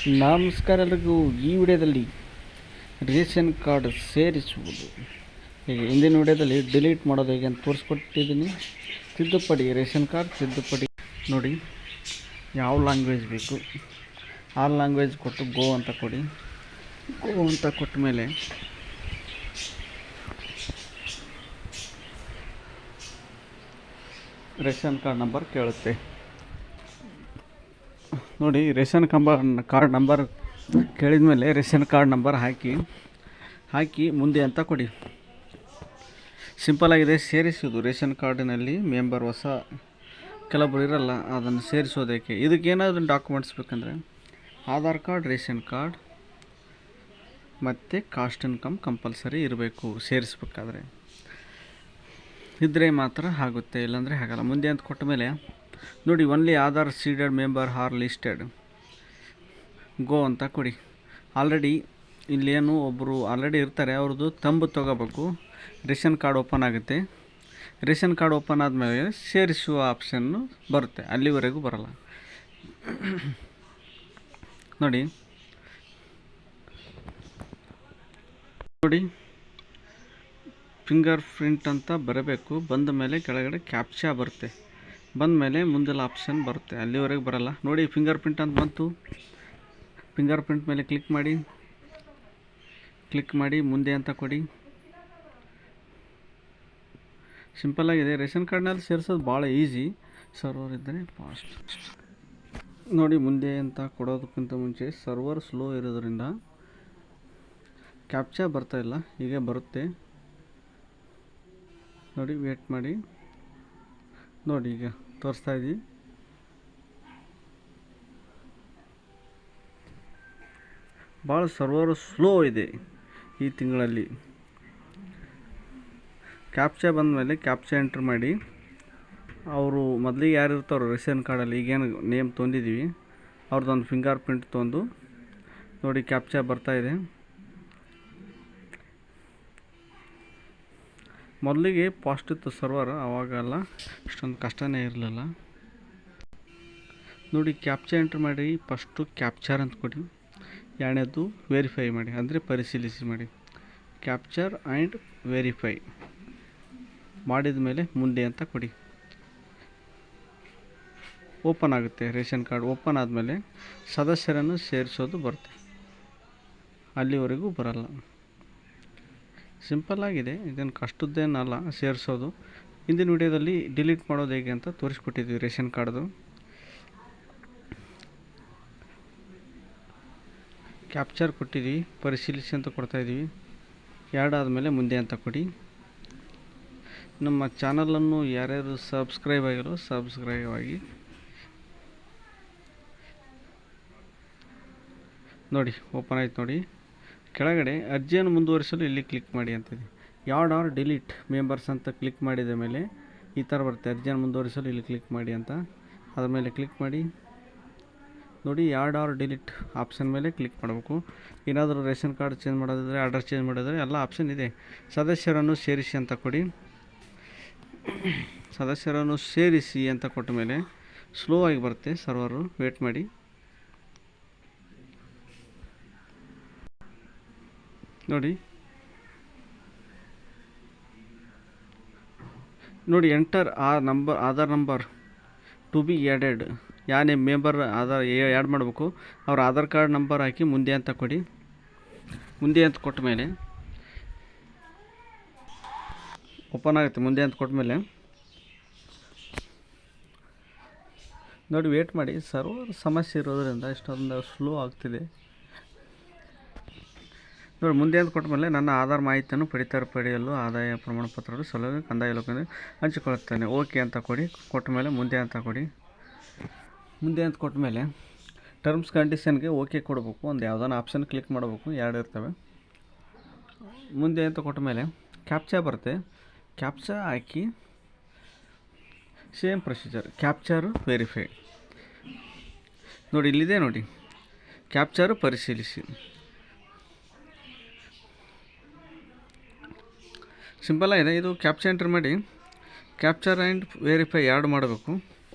ನಮಸ್ಕಾರ ಎಲ್ರಿಗೂ. ಈ ವಿಡಿಯೋದಲ್ಲಿ ರೇಷನ್ ಕಾರ್ಡ್ ಸೇರಿಸುವುದು ಹೀಗೆ ಹಿಂದಿನ ವಿಡಿಯೋದಲ್ಲಿ ಡಿಲೀಟ್ ಮಾಡೋದು ಹೇಗೆ ಅಂತ ತೋರಿಸ್ಕೊಟ್ಟಿದ್ದೀನಿ. ತಿದ್ದುಪಡಿ ರೇಷನ್ ಕಾರ್ಡ್ ತಿದ್ದುಪಡಿ ನೋಡಿ, ಯಾವ ಲ್ಯಾಂಗ್ವೇಜ್ ಬೇಕು ಆ ಲ್ಯಾಂಗ್ವೇಜ್ ಕೊಟ್ಟು ಗೋ ಅಂತ ಕೊಡಿ. ಗೋ ಅಂತ ಕೊಟ್ಟ ಮೇಲೆ ರೇಷನ್ ಕಾರ್ಡ್ ನಂಬರ್ ಕೇಳುತ್ತೆ ನೋಡಿ. ರೇಷನ್ ಕಾರ್ಡ್ ನಂಬರ್ ಕೇಳಿದ ಮೇಲೆ ರೇಷನ್ ಕಾರ್ಡ್ ನಂಬರ್ ಹಾಕಿ ಮುಂದೆ ಅಂತ ಕೊಡಿ. ಸಿಂಪಲ್ಲಾಗಿದೆ ಸೇರಿಸೋದು. ರೇಷನ್ ಕಾರ್ಡಿನಲ್ಲಿ ಮೆಂಬರ್ ಹೊಸ ಕೆಲವೊಬ್ಬರು ಇರಲ್ಲ, ಅದನ್ನು ಸೇರಿಸೋದಕ್ಕೆ. ಇದಕ್ಕೇನಾದರೂ ಡಾಕ್ಯುಮೆಂಟ್ಸ್ ಬೇಕಂದರೆ ಆಧಾರ್ ಕಾರ್ಡ್, ರೇಷನ್ ಕಾರ್ಡ್ ಮತ್ತು ಕಾಸ್ಟ್ ಇನ್ಕಮ್ ಕಂಪಲ್ಸರಿ ಇರಬೇಕು ಸೇರಿಸ್ಬೇಕಾದ್ರೆ. ಇದ್ದರೆ ಮಾತ್ರ ಆಗುತ್ತೆ, ಇಲ್ಲಾಂದರೆ ಆಗಲ್ಲ. ಮುಂದೆ ಅಂತ ಕೊಟ್ಟ ಮೇಲೆ ನೋಡಿ, only Aadhaar seeded member are listed go ಅಂತ ಕೊಡಿ. ಆಲ್ರೆಡಿ ಇಲ್ಲೇನು ಒಬ್ಬರು ಆಲ್ರೆಡಿ ಇರ್ತಾರೆ, ಅವ್ರದ್ದು ತಂಬು ತೊಗೋಬೇಕು. ರೇಷನ್ ಕಾರ್ಡ್ ಓಪನ್ ಆಗುತ್ತೆ. ರೇಷನ್ ಕಾರ್ಡ್ ಓಪನ್ ಆದಮೇಲೆ ಸೇರಿಸುವ ಆಪ್ಷನ್ನು ಬರುತ್ತೆ, ಅಲ್ಲಿವರೆಗೂ ಬರಲ್ಲ ನೋಡಿ. ಫಿಂಗರ್ ಪ್ರಿಂಟ್ ಅಂತ ಬರಬೇಕು. ಬಂದ ಮೇಲೆ ಕೆಳಗಡೆ ಕ್ಯಾಪ್ಚಾ ಬರುತ್ತೆ. ಬಂದ ಮೇಲೆ ಮುಂದೆಲ್ಲ ಆಪ್ಷನ್ ಬರುತ್ತೆ, ಅಲ್ಲಿವರೆಗೆ ಬರಲ್ಲ ನೋಡಿ. ಫಿಂಗರ್ ಪ್ರಿಂಟ್ ಅಂತ ಬಂತು. ಫಿಂಗರ್ ಪ್ರಿಂಟ್ ಮೇಲೆ ಕ್ಲಿಕ್ ಮಾಡಿ ಮುಂದೆ ಅಂತ ಕೊಡಿ. ಸಿಂಪಲ್ಲಾಗಿದೆ. ರೇಷನ್ ಕಾರ್ಡ್ನಲ್ಲಿ ಸೇರಿಸೋದು ಭಾಳ ಈಸಿ, ಸರ್ವರ್ ಇದ್ದರೆ ಫಾಸ್ಟ್ ನೋಡಿ. ಮುಂದೆ ಅಂತ ಕೊಡೋದಕ್ಕಿಂತ ಮುಂಚೆ ಸರ್ವರ್ ಸ್ಲೋ ಇರೋದ್ರಿಂದ ಕ್ಯಾಪ್ಚಾ ಬರ್ತಾಯಿಲ್ಲ. ಹೀಗೆ ಬರುತ್ತೆ ನೋಡಿ, ವೇಟ್ ಮಾಡಿ ನೋಡಿ. ಈಗ ತೋರಿಸ್ತಾ ಇದ್ದೀವಿ. ಭಾಳ ಸರ್ವರ್ ಸ್ಲೋ ಇದೆ ಈ ತಿಂಗಳಲ್ಲಿ. ಕ್ಯಾಪ್ಚಾ ಬಂದ ಮೇಲೆ ಕ್ಯಾಪ್ಚಾ ಎಂಟ್ರ್ ಮಾಡಿ. ಅವರು ಮೊದಲಿಗೆ ಯಾರು ಇರ್ತಾರೋ ರೇಷನ್ ಕಾರ್ಡಲ್ಲಿ, ಈಗೇನು ನೇಮ್ ತೊಂದಿದ್ದೀವಿ ಅವ್ರದ್ದೊಂದು ಫಿಂಗರ್ ಪ್ರಿಂಟ್ ತೊಂದು ನೋಡಿ. ಕ್ಯಾಪ್ಚಾ ಬರ್ತಾಯಿದೆ. ಮೊದಲಿಗೆ ಫಾಸ್ಟ್ ಇತ್ತು ಸರ್ವರ್, ಆವಾಗೆಲ್ಲ ಇಷ್ಟೊಂದು ಕಷ್ಟನೇ ಇರಲಿಲ್ಲ ನೋಡಿ. ಕ್ಯಾಪ್ಚಾ ಎಂಟ್ರ್ ಮಾಡಿ. ಫಸ್ಟು ಕ್ಯಾಪ್ಚರ್ ಅಂತ ಕೊಡಿ. ಎರಡನೇದು ವೆರಿಫೈ ಮಾಡಿ, ಅಂದರೆ ಪರಿಶೀಲಿಸಿ ಮಾಡಿ. ಕ್ಯಾಪ್ಚರ್ ಆ್ಯಂಡ್ ವೆರಿಫೈ ಮಾಡಿದ ಮೇಲೆ ಮುಂದೆ ಅಂತ ಕೊಡಿ. ಓಪನ್ ಆಗುತ್ತೆ. ರೇಷನ್ ಕಾರ್ಡ್ ಓಪನ್ ಆದಮೇಲೆ ಸದಸ್ಯರನ್ನು ಸೇರಿಸೋದು ಬರುತ್ತೆ, ಅಲ್ಲಿವರೆಗೂ ಬರಲ್ಲ. ಸಿಂಪಲ್ಲಾಗಿದೆ, ಇದೇನು ಕಷ್ಟದ್ದೇನಲ್ಲ ಸೇರಿಸೋದು. ಹಿಂದಿನ ವಿಡಿಯೋದಲ್ಲಿ ಡಿಲೀಟ್ ಮಾಡೋದು ಹೇಗೆ ಅಂತ ತೋರಿಸ್ಕೊಟ್ಟಿದ್ವಿ. ರೇಷನ್ ಕಾರ್ಡ್ದು ಕ್ಯಾಪ್ಚರ್ ಕೊಟ್ಟಿದ್ವಿ, ಪರಿಶೀಲಿಸಿ ಅಂತ ಕೊಡ್ತಾಯಿದ್ವಿ. ಎರಡಾದಮೇಲೆ ಮುಂದೆ ಅಂತ ಕೊಡಿ. ನಮ್ಮ ಚಾನಲನ್ನು ಯಾರ್ಯಾರು ಸಬ್ಸ್ಕ್ರೈಬ್ ಆಗಿರೋ ಸಬ್ಸ್ಕ್ರೈಬ್ ಆಗಿ ನೋಡಿ. ಓಪನ್ ಆಯ್ತು ನೋಡಿ. ಕೆಳಗಡೆ ಅರ್ಜಿಯನ್ನು ಮುಂದುವರಿಸಲು ಇಲ್ಲಿ ಕ್ಲಿಕ್ ಮಾಡಿ ಅಂತಿದೆ. ಯಾಡ್ ಆರ್ ಡಿಲೀಟ್ ಮೆಂಬರ್ಸ್ ಅಂತ ಕ್ಲಿಕ್ ಮಾಡಿದ ಮೇಲೆ ಈ ಥರ ಬರುತ್ತೆ. ಅರ್ಜಿಯನ್ನು ಮುಂದುವರಿಸಲು ಇಲ್ಲಿ ಕ್ಲಿಕ್ ಮಾಡಿ ಅಂತ, ಅದ್ರ ಮೇಲೆ ಕ್ಲಿಕ್ ಮಾಡಿ ನೋಡಿ. ಯಾಡ್ ಆರ್ ಡಿಲೀಟ್ ಆಪ್ಷನ್ ಮೇಲೆ ಕ್ಲಿಕ್ ಮಾಡಬೇಕು. ಏನಾದರೂ ರೇಷನ್ ಕಾರ್ಡ್ ಚೇಂಜ್ ಮಾಡೋದಿದ್ರೆ, ಅಡ್ರೆಸ್ ಚೇಂಜ್ ಮಾಡೋದಿದ್ರೆ ಎಲ್ಲ ಆಪ್ಷನ್ ಇದೆ. ಸದಸ್ಯರನ್ನು ಸೇರಿಸಿ ಅಂತ ಕೊಡಿ. ಸದಸ್ಯರನ್ನು ಸೇರಿಸಿ ಅಂತ ಕೊಟ್ಟ ಮೇಲೆ ಸ್ಲೋ ಆಗಿ ಬರುತ್ತೆ ಸರ್ವರು, ವೇಟ್ ಮಾಡಿ ನೋಡಿ. Enter Aadhaar number to be added. ಯಾನೇ ಮೆಂಬರ್ ಆಧಾರ್ ಆ್ಯಡ್ ಮಾಡಬೇಕು ಅವ್ರ ಆಧಾರ್ ಕಾರ್ಡ್ ನಂಬರ್ ಹಾಕಿ ಮುಂದೆ ಅಂತ ಕೊಡಿ. ಮುಂದೆ ಅಂತ ಕೊಟ್ಟ ಮೇಲೆ ಓಪನ್ ಆಗುತ್ತೆ. ಮುಂದೆ ಅಂತ ಕೊಟ್ಟ ಮೇಲೆ ನೋಡಿ, ವೇಟ್ ಮಾಡಿ. ಸರ್ವರ್ ಸಮಸ್ಯೆ ಇರೋದರಿಂದ ಇಷ್ಟೊಂದು ಸ್ಲೋ ಆಗ್ತಿದೆ ನೋಡಿ. ಮುಂದೆ ಅಂತ ಕೊಟ್ಟ ಮೇಲೆ ನನ್ನ ಆಧಾರ್ ಮಾಹಿತಿಯನ್ನು ಪಡೆಯಲು ಆದಾಯ ಪ್ರಮಾಣ ಪತ್ರಗಳು ಸಲುವಾಗಿ ಕಂದಾಯ ಇಲಾಖೆಗೆ ಹಂಚಿಕೊಳ್ಳುತ್ತೇನೆ. ಓಕೆ ಅಂತ ಕೊಡಿ. ಕೊಟ್ಟ ಮೇಲೆ ಮುಂದೆ ಅಂತ ಕೊಡಿ. ಮುಂದೆ ಅಂತ ಕೊಟ್ಟ ಮೇಲೆ ಟರ್ಮ್ಸ್ ಕಂಡೀಷನ್ಗೆ ಓಕೆ ಕೊಡಬೇಕು. ಒಂದು ಯಾವುದಾನ ಆಪ್ಷನ್ ಕ್ಲಿಕ್ ಮಾಡಬೇಕು, ಎರಡು ಇರ್ತವೆ. ಮುಂದೆ ಅಂತ ಕೊಟ್ಟ ಮೇಲೆ ಕ್ಯಾಪ್ಚಾ ಬರುತ್ತೆ. ಕ್ಯಾಪ್ಚಾ ಹಾಕಿ ಸೇಮ್ ಪ್ರೊಸೀಜರ್. ಕ್ಯಾಪ್ಚರು ವೆರಿಫೈ ನೋಡಿ, ಇಲ್ಲಿದೆ ನೋಡಿ. ಕ್ಯಾಪ್ಚರು ಪರಿಶೀಲಿಸಿ. ಸಿಂಪಲ್ಲಾಗಿದೆ ಇದು. ಕ್ಯಾಪ್ಚಾ ಎಂಟ್ರ್ ಮಾಡಿ. ಕ್ಯಾಪ್ಚರ್ ಆ್ಯಂಡ್ ವೆರಿಫೈ ಎರಡು ಮಾಡಬೇಕು.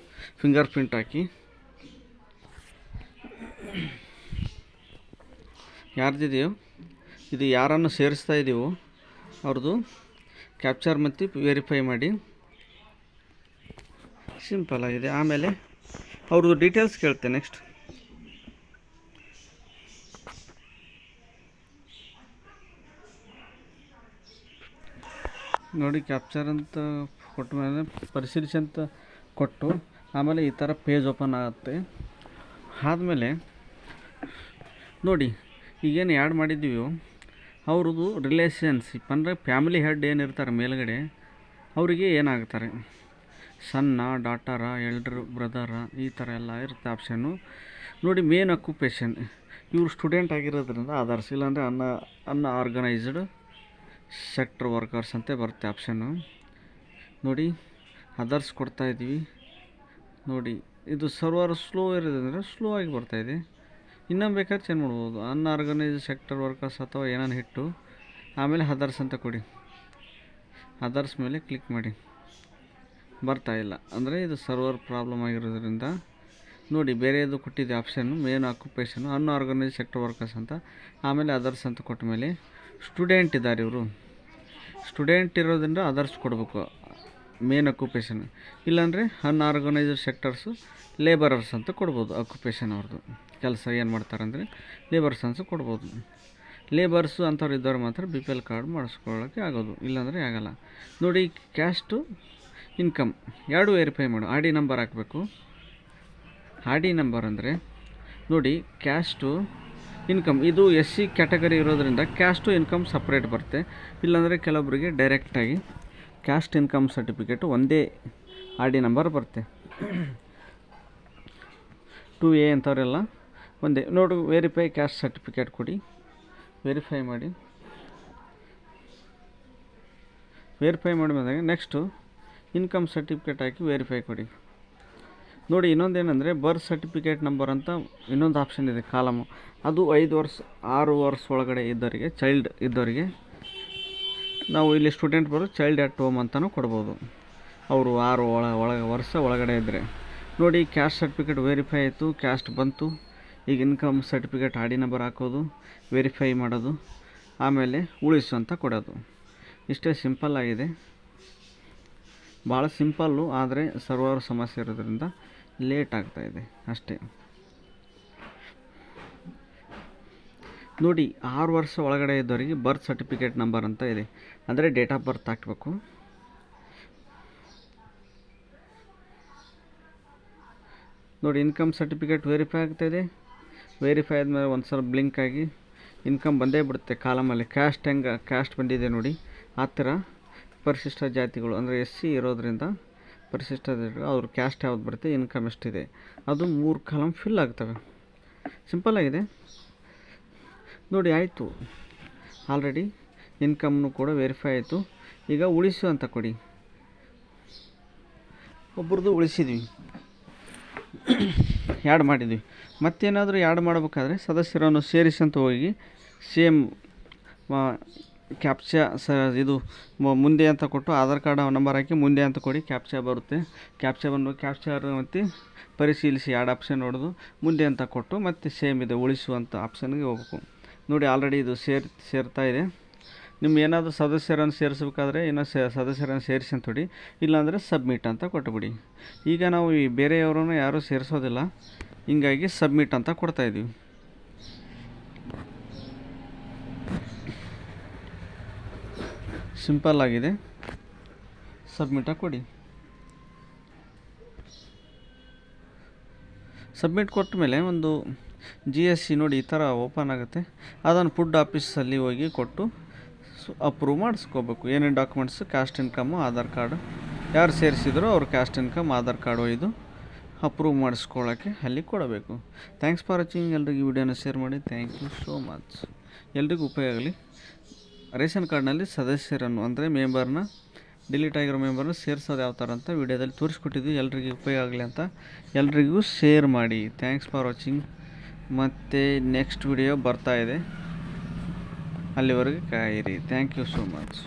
ಫಿಂಗರ್ ಪ್ರಿಂಟ್ ಹಾಕಿ ಯಾರ್ದಿದೆಯೋ ಇದು ಯಾರನ್ನು ಸೇರಿಸ್ತಾ ಇದ್ದೀವೋ ಅವ್ರದ್ದು ಕ್ಯಾಪ್ಚರ್ ಮತ್ತು ವೆರಿಫೈ ಮಾಡಿ. ಸಿಂಪಲ್ ಆಗಿದೆ. ಆಮೇಲೆ ಅವ್ರದ್ದು ಡೀಟೇಲ್ಸ್ ಕೇಳುತ್ತೆ. ನೆಕ್ಸ್ಟ್ ನೋಡಿ, ಕ್ಯಾಪ್ಚರ್ ಅಂತ ಕೊಟ್ಟ ಮೇಲೆ ಪರಿಶೀಲಿಸಿ ಅಂತ ಕೊಟ್ಟು ಆಮೇಲೆ ಈ ಥರ ಪೇಜ್ ಓಪನ್ ಆಗುತ್ತೆ. ಆದಮೇಲೆ ನೋಡಿ, ಈಗೇನು ಆ್ಯಡ್ ಮಾಡಿದ್ದೀವೋ ಅವ್ರದ್ದು ರಿಲೇಷನ್ಶಿಪ್ ಅಂದರೆ ಫ್ಯಾಮಿಲಿ ಹೆಡ್ ಏನಿರ್ತಾರೆ ಮೇಲ್ಗಡೆ ಅವರಿಗೆ ಏನಾಗ್ತಾರೆ, ಸಣ್ಣ, ಡಾಟರ, ಎಲ್ಡ್ರ್ ಬ್ರದರ, ಈ ಥರ ಎಲ್ಲ ಇರುತ್ತೆ ಆಪ್ಷನ್ನು. ನೋಡಿ, ಮೇನ್ ಅಕ್ಯುಪೇಷನ್ ಇವರು ಸ್ಟೂಡೆಂಟ್ ಆಗಿರೋದ್ರಿಂದ ಆಧಾರ್ಸ್, ಇಲ್ಲಾಂದರೆ ಅನ್ಆರ್ಗನೈಸ್ಡ್ ಸೆಕ್ಟರ್ ವರ್ಕರ್ಸ್ ಅಂತ ಬರುತ್ತೆ ಆಪ್ಷನ್ನು. ನೋಡಿ, ಅದರ್ಸ್ ಕೊಡ್ತಾಯಿದ್ದೀವಿ. ನೋಡಿ, ಇದು ಸರ್ವರ್ ಸ್ಲೋ ಇರೋದಂದರೆ ಸ್ಲೋ ಆಗಿ ಬರ್ತಾಯಿದೆ. ಇನ್ನೊಂದು ಬೇಕಾದ್ರೆ ಚೇಂಜ್ ಮಾಡ್ಬೋದು, ಅನ್ಆರ್ಗನೈಸ್ಡ್ ಸೆಕ್ಟರ್ ವರ್ಕರ್ಸ್ ಅಥವಾ ಏನಾನು ಹಿಟ್ಟು ಆಮೇಲೆ ಅದರ್ಸ್ ಅಂತ ಕೊಡಿ. ಅದರ್ಸ್ ಮೇಲೆ ಕ್ಲಿಕ್ ಮಾಡಿ. ಬರ್ತಾಯಿಲ್ಲ ಅಂದರೆ ಇದು ಸರ್ವರ್ ಪ್ರಾಬ್ಲಮ್ ಆಗಿರೋದ್ರಿಂದ. ನೋಡಿ, ಬೇರೆದು ಕೊಟ್ಟಿದ್ದೆ ಆಪ್ಷನ್ನು, main occupation unorganised sector workers ಅಂತ, ಆಮೇಲೆ ಅದರ್ಸ್ ಅಂತ ಕೊಟ್ಟ ಮೇಲೆ ಸ್ಟೂಡೆಂಟ್ ಇದ್ದಾರೆ ಇವರು. ಸ್ಟೂಡೆಂಟ್ ಇರೋದ್ರಿಂದ ಅದರ್ಸ್ ಕೊಡಬೇಕು ಮೇನ್ ಅಕ್ಯುಪೇಷನ್, ಇಲ್ಲಾಂದರೆ ಅನ್ಆರ್ಗನೈಸ್ಡ್ ಸೆಕ್ಟರ್ಸು ಲೇಬರರ್ಸ್ ಅಂತ ಕೊಡ್ಬೋದು. ಅಕ್ಯುಪೇಷನ್ ಅವ್ರದ್ದು ಕೆಲಸ ಏನು ಮಾಡ್ತಾರೆ ಅಂದರೆ ಲೇಬರ್ಸ್ ಅಂತ ಕೊಡ್ಬೋದು. ಲೇಬರ್ಸು ಅಂಥವ್ರು ಇದ್ದವ್ರು ಮಾತ್ರ BPL ಕಾರ್ಡ್ ಮಾಡಿಸ್ಕೊಳ್ಳೋಕ್ಕೆ ಆಗೋದು, ಇಲ್ಲಾಂದರೆ ಆಗೋಲ್ಲ. ನೋಡಿ, ಕ್ಯಾಸ್ಟು ಇನ್ಕಮ್ ಎರಡು ವೆರಿಫೈ ಮಾಡು. ಆರ್ ಡಿ ನಂಬರ್ ಹಾಕಬೇಕು. ಆರ್ ಡಿ ನಂಬರ್ ಅಂದರೆ ನೋಡಿ, ಕ್ಯಾಸ್ಟು ಇನ್ಕಮ್ ಇದು SC ಕ್ಯಾಟಗರಿ ಇರೋದ್ರಿಂದ ಕ್ಯಾಸ್ಟು ಇನ್ಕಮ್ ಸಪ್ರೇಟ್ ಬರುತ್ತೆ. ಇಲ್ಲಾಂದರೆ ಕೆಲವೊಬ್ಬರಿಗೆ ಡೈರೆಕ್ಟಾಗಿ ಕ್ಯಾಸ್ಟ್ ಇನ್ಕಮ್ ಸರ್ಟಿಫಿಕೇಟು ಒಂದೇ ಆರ್ ಡಿ ನಂಬರ್ ಬರುತ್ತೆ. 2A ಅಂಥವರೆಲ್ಲ ಒಂದೇ. ನೋಡಿ, ವೆರಿಫೈ ಕ್ಯಾಸ್ಟ್ ಸರ್ಟಿಫಿಕೇಟ್ ಕೊಡಿ, ವೆರಿಫೈ ಮಾಡಿ. ವೆರಿಫೈ ಮಾಡಿದಾಗ ನೆಕ್ಸ್ಟು ಇನ್ಕಮ್ ಸರ್ಟಿಫಿಕೇಟ್ ಹಾಕಿ ವೆರಿಫೈ ಕೊಡಿ. ನೋಡಿ, ಇನ್ನೊಂದೇನೆಂದರೆ ಬರ್ತ್ ಸರ್ಟಿಫಿಕೇಟ್ ನಂಬರ್ ಅಂತ ಇನ್ನೊಂದು ಆಪ್ಷನ್ ಇದೆ ಕಾಲಮು. ಅದು 5 ವರ್ಷ 6 ವರ್ಷ ಒಳಗಡೆ ಇದ್ದವರಿಗೆ, ಚೈಲ್ಡ್ ಇದ್ದವರಿಗೆ ನಾವು ಇಲ್ಲಿ ಸ್ಟೂಡೆಂಟ್ ಬರೋ ಚೈಲ್ಡ್ ಅಟ್ ಹೋಮ್ ಅಂತಲೂ ಕೊಡ್ಬೋದು. ಅವರು 6 ವರ್ಷ ಒಳಗಡೆ ಇದ್ದರೆ. ನೋಡಿ, ಕ್ಯಾಸ್ಟ್ ಸರ್ಟಿಫಿಕೇಟ್ ವೆರಿಫೈ ಆಯಿತು, ಕ್ಯಾಸ್ಟ್ ಬಂತು. ಈಗ income certificate R D number ಹಾಕೋದು, ವೆರಿಫೈ ಮಾಡೋದು, ಆಮೇಲೆ ಉಳಿಸು ಅಂತ ಕೊಡೋದು. ಇಷ್ಟೇ ಸಿಂಪಲ್ ಆಗಿದೆ, ಭಾಳ ಸಿಂಪಲ್ಲು. ಆದರೆ ಸರ್ವರ್ ಸಮಸ್ಯೆ ಇರೋದ್ರಿಂದ ಲೇಟ್ ಆಗ್ತಾಯಿದೆ ಅಷ್ಟೇ. ನೋಡಿ, 6 ವರ್ಷ ಒಳಗಡೆ ಇದ್ದವರಿಗೆ ಬರ್ತ್ ಸರ್ಟಿಫಿಕೇಟ್ ನಂಬರ್ ಅಂತ ಇದೆ, ಅಂದರೆ ಡೇಟ್ ಆಫ್ ಬರ್ತ್ ಹಾಕಬೇಕು. ನೋಡಿ, ಇನ್ಕಮ್ ಸರ್ಟಿಫಿಕೇಟ್ ವೆರಿಫೈ ಆಗ್ತಾಯಿದೆ. ವೆರಿಫೈ ಆದಮೇಲೆ ಒಂದು ಸಲ ಬ್ಲಿಂಕ್ ಆಗಿ ಇನ್ಕಮ್ ಬಂದೇ ಬಿಡುತ್ತೆ ಕಾಲಮಲ್ಲಿ. ಕ್ಯಾಸ್ಟ್ ಹೆಂಗೆ ಕ್ಯಾಸ್ಟ್ ಬಂದಿದೆ ನೋಡಿ, ಆ ಥರ ಪರಿಶಿಷ್ಟ ಜಾತಿಗಳು ಅಂದರೆ SC ಇರೋದ್ರಿಂದ ಪರಿಶಿಷ್ಟ ಜಾತಿಗಳು ಅವ್ರ ಕ್ಯಾಸ್ಟ್ ಯಾವ್ದು ಬರುತ್ತೆ, ಇನ್ಕಮ್ ಎಷ್ಟಿದೆ, ಅದು 3 ಕಾಲಮ್ ಫಿಲ್ ಆಗ್ತವೆ. ಸಿಂಪಲ್ಲಾಗಿದೆ ನೋಡಿ. ಆಯಿತು, ಆಲ್ರೆಡಿ ಇನ್ಕಮ್ನು ಕೂಡ ವೆರಿಫೈ ಆಯಿತು. ಈಗ ಉಳಿಸು ಅಂತ ಕೊಡಿ. ಒಬ್ರದ್ದು ಉಳಿಸಿದ್ವಿ, ಆ್ಯಡ್ ಮಾಡಿದ್ವಿ. ಮತ್ತೇನಾದರೂ ಆ್ಯಡ್ ಮಾಡಬೇಕಾದ್ರೆ ಸದಸ್ಯರನ್ನು ಸೇರಿಸಿ ಅಂತ ಹೋಗಿ ಸೇಮ್ ಕ್ಯಾಪ್ಚಾ ಇದು ಮುಂದೆ ಅಂತ ಕೊಟ್ಟು ಆಧಾರ್ ಕಾರ್ಡ್ ನಂಬರ್ ಹಾಕಿ ಮುಂದೆ ಅಂತ ಕೊಡಿ. ಕ್ಯಾಪ್ಚಾ ಬರುತ್ತೆ. ಕ್ಯಾಪ್ಚರ್ ಮತ್ತು ಪರಿಶೀಲಿಸಿ ಆ್ಯಡ್ ಆಪ್ಷನ್ ಹೊಡೆದು ಮುಂದೆ ಅಂತ ಕೊಟ್ಟು ಮತ್ತೆ ಸೇಮ್ ಇದೆ ಉಳಿಸು ಅಂತ ಆಪ್ಷನ್ಗೆ ಹೋಗ್ಬೇಕು. ನೋಡಿ, ಆಲ್ರೆಡಿ ಇದು ಸೇರ್ತಾ ಇದೆ. ನಿಮ್ಮ ಏನಾದರೂ ಸದಸ್ಯರನ್ನು ಸೇರಿಸ್ಬೇಕಾದ್ರೆ ಇನ್ನೂ ಸದಸ್ಯರನ್ನು ಸೇರಿಸಿ ಅಂತ ಹೊಡಿ, ಇಲ್ಲಾಂದರೆ ಸಬ್ಮಿಟ್ ಅಂತ ಕೊಟ್ಟುಬಿಡಿ. ಈಗ ನಾವು ಈ ಬೇರೆಯವರನ್ನು ಯಾರೂ ಸೇರಿಸೋದಿಲ್ಲ, ಹಿಂಗಾಗಿ ಸಬ್ಮಿಟ್ ಅಂತ ಕೊಡ್ತಾಯಿದ್ದೀವಿ. ಸಿಂಪಲ್ ಆಗಿದೆ, ಸಬ್ಮಿಟಾಗಿ ಕೊಡಿ. ಸಬ್ಮಿಟ್ ಕೊಟ್ಟ ಮೇಲೆ ಒಂದು GST ನೋಡಿ ಈ ಥರ ಓಪನ್ ಆಗುತ್ತೆ. ಅದನ್ನು ಫುಡ್ ಆಫೀಸಲ್ಲಿ ಹೋಗಿ ಕೊಟ್ಟು ಅಪ್ರೂವ್ ಮಾಡಿಸ್ಕೋಬೇಕು. ಏನೇನು documents, caste income, Aadhaar card, ಯಾರು ಸೇರಿಸಿದ್ರು ಅವ್ರ ಕ್ಯಾಸ್ಟ್ ಇನ್ಕಮ್, ಆಧಾರ್ ಕಾರ್ಡ್ ಒಯ್ದು ಅಪ್ರೂವ್ ಮಾಡಿಸ್ಕೊಳ್ಳೋಕ್ಕೆ ಅಲ್ಲಿ ಕೊಡಬೇಕು. Thanks for watching. ಎಲ್ರಿಗೂ ವಿಡಿಯೋನ ಶೇರ್ ಮಾಡಿ. Thank you so much. ಎಲ್ರಿಗೂ ಉಪಯೋಗ ಆಗಲಿ. ರೇಷನ್ ಕಾರ್ಡ್ನಲ್ಲಿ ಸದಸ್ಯರನ್ನು ಅಂದರೆ ಮೆಂಬರ್ನ ಡಿಲೀಟ್ ಆಗಿರೋ ಮೆಂಬರ್ನ ಸೇರಿಸೋದು ಯಾವ ಥರ ಅಂತ ವಿಡಿಯೋದಲ್ಲಿ ತೋರಿಸ್ಕೊಟ್ಟಿದ್ವಿ. ಎಲ್ರಿಗೂ ಉಪಯೋಗ ಆಗಲಿ ಅಂತ ಎಲ್ರಿಗೂ ಶೇರ್ ಮಾಡಿ. Thanks for watching. ಮತ್ತು ನೆಕ್ಸ್ಟ್ ವಿಡಿಯೋ ಬರ್ತಾಯಿದೆ, ಅಲ್ಲಿವರೆಗೆ ಕಾಯಿರಿ. Thank you so much.